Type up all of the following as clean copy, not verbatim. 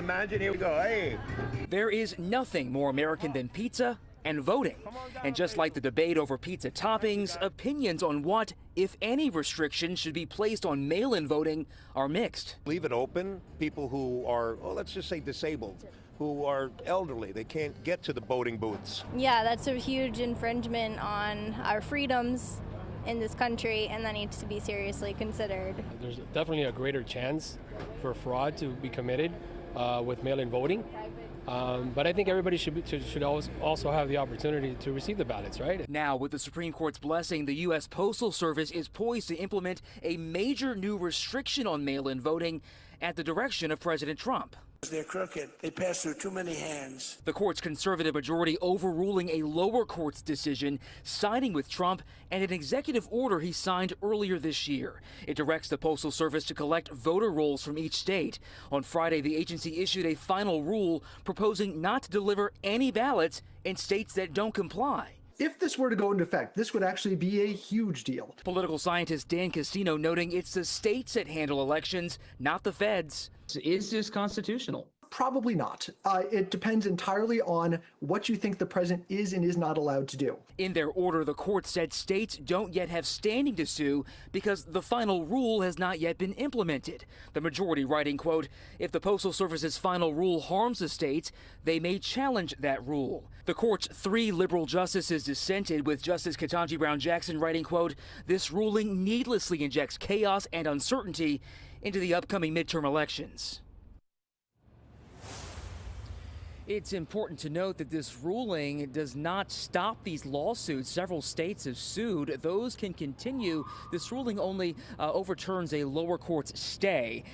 Imagine, here we go, hey. There is nothing more American than pizza and voting. And just like the debate over pizza toppings, opinions on what, if any, restrictions should be placed on mail-in voting are mixed. Leave it open. People who are, well, let's just say disabled, who are elderly, they can't get to the voting booths. Yeah, that's a huge infringement on our freedoms in this country, and that needs to be seriously considered. There's definitely a greater chance for fraud to be committed with mail-in voting. But I think everybody should also have the opportunity to receive the ballots, right? Now, with the Supreme Court's blessing, the U.S. Postal Service is poised to implement a major new restriction on mail-in voting at the direction of President Trump. They're crooked. They pass through too many hands. The court's conservative majority overruling a lower court's decision, siding with Trump and an executive order he signed earlier this year. It directs the Postal Service to collect voter rolls from each state. On Friday, the agency issued a final rule proposing not to deliver any ballots in states that don't comply. If this were to go into effect, this would actually be a huge deal. Political scientist Dan Casino noting it's the states that handle elections, not the feds. Is this constitutional? Probably not. It depends entirely on what you think the president is and is not allowed to do. In their order, the court said states don't yet have standing to sue because the final rule has not yet been implemented. The majority writing, quote, if the Postal Service's final rule harms the states, they may challenge that rule. The court's 3 liberal justices dissented, with Justice Ketanji Brown Jackson writing, quote, this ruling needlessly injects chaos and uncertainty into the upcoming midterm elections. It's important to note that this ruling does not stop these lawsuits. Several states have sued. Those can continue. This ruling only overturns a lower court's stay.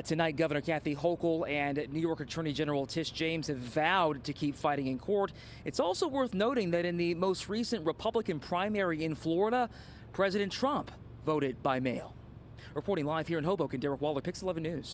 Tonight, Governor Kathy Hochul and New York Attorney General Tish James have vowed to keep fighting in court. It's also worth noting that in the most recent Republican primary in Florida, President Trump voted by mail. Reporting live here in Hoboken, Derek Waller, Pix 11 News.